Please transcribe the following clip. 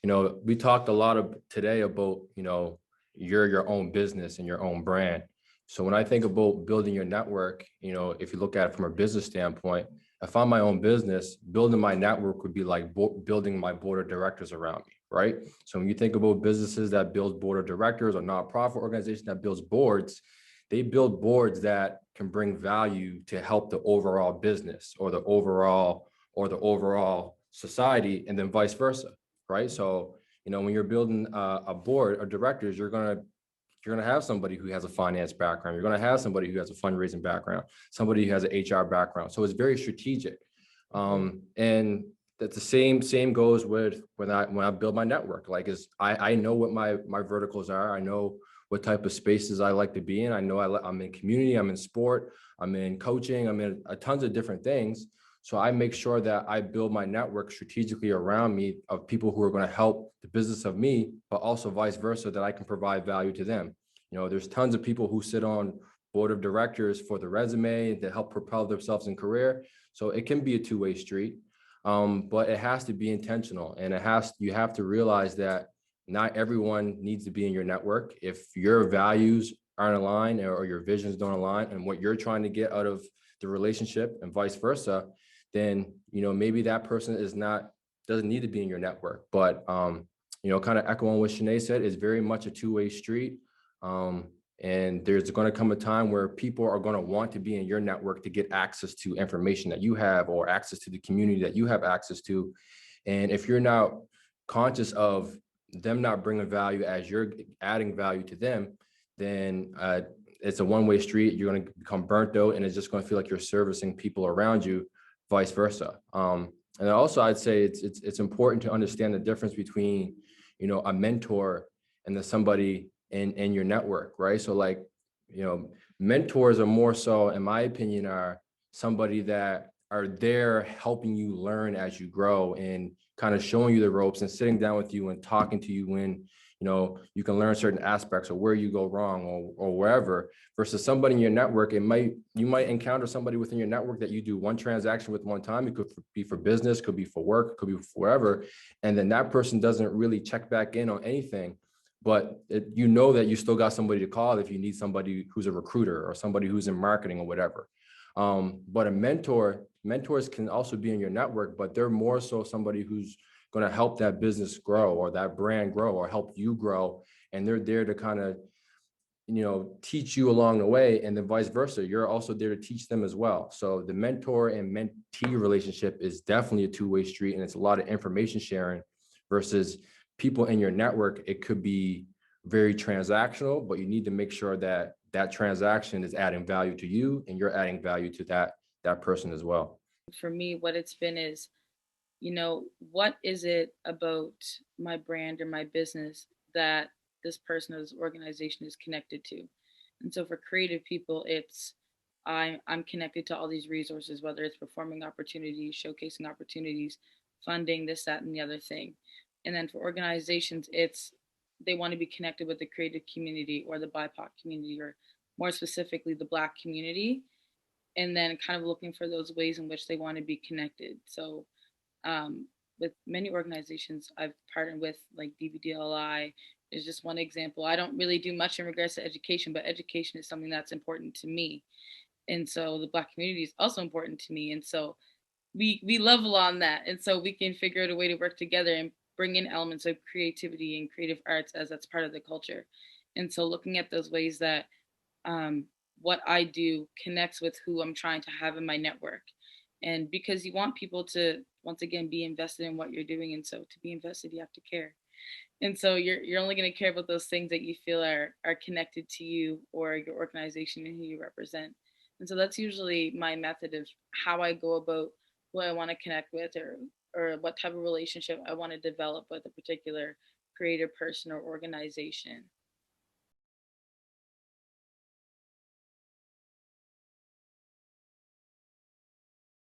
We talked a lot of today about, you're your own business and your own brand. So when I think about building your network, if you look at it from a business standpoint, if I'm my own business, building my network would be like building my board of directors around me, right? So when you think about businesses that build board of directors or nonprofit organization that builds boards, they build boards that can bring value to help the overall business or the overall society, and then vice versa, right? So, when you're building a board of directors, you're gonna have somebody who has a finance background. You're gonna have somebody who has a fundraising background, somebody who has an HR background. So it's very strategic, and that the same goes with when I build my network. Like, is I know what my verticals are. I know what type of spaces I like to be in. I know I'm in community. I'm in sport. I'm in coaching. I'm in tons of different things. So I make sure that I build my network strategically around me of people who are going to help the business of me, but also vice versa, that I can provide value to them. There's tons of people who sit on board of directors for the resume to help propel themselves in career. So it can be a two-way street, but it has to be intentional, and you have to realize that not everyone needs to be in your network. If your values aren't aligned or your visions don't align and what you're trying to get out of the relationship and vice versa, then maybe that person doesn't need to be in your network. But kind of echoing what Shanae said, is very much a two-way street. And there's going to come a time where people are going to want to be in your network to get access to information that you have or access to the community that you have access to. And if you're not conscious of them not bringing value as you're adding value to them, then it's a one-way street. You're going to become burnt out, and it's just going to feel like you're servicing people around you, vice versa. And also, I'd say it's important to understand the difference between, a mentor and somebody in your network, right? So like, mentors are more so, in my opinion, are somebody that are there helping you learn as you grow and kind of showing you the ropes and sitting down with you and talking to you when, you can learn certain aspects of where you go wrong or wherever, versus somebody in your network. You might encounter somebody within your network that you do one transaction with one time. It could be for business, could be for work, could be for wherever. And then that person doesn't really check back in on anything. But that you still got somebody to call if you need somebody who's a recruiter or somebody who's in marketing or whatever. But mentors can also be in your network, but they're more so somebody who's going to help that business grow or that brand grow or help you grow. And they're there to kind of, teach you along the way, and then vice versa. You're also there to teach them as well. So the mentor and mentee relationship is definitely a two-way street, and it's a lot of information sharing versus people in your network. It could be very transactional, but you need to make sure that that transaction is adding value to you and you're adding value to that person as well. For me, what it's been is, what is it about my brand or my business that this person or this organization is connected to? And so for creative people, it's I'm connected to all these resources, whether it's performing opportunities, showcasing opportunities, funding, this, that, and the other thing. And then for organizations, it's they want to be connected with the creative community or the BIPOC community, or more specifically, the Black community, and then kind of looking for those ways in which they want to be connected. So with many organizations I've partnered with, like DVDLI is just one example. I don't really do much in regards to education, but education is something that's important to me. And so the Black community is also important to me. And so we level on that. And so we can figure out a way to work together and bring in elements of creativity and creative arts as that's part of the culture. And so looking at those ways that what I do connects with who I'm trying to have in my network. And because you want people to, once again, be invested in what you're doing. And so to be invested, you have to care. And so you're only going to care about those things that you feel are connected to you or your organization and who you represent. And so that's usually my method of how I go about who I want to connect with, or what type of relationship I want to develop with a particular creative person or organization.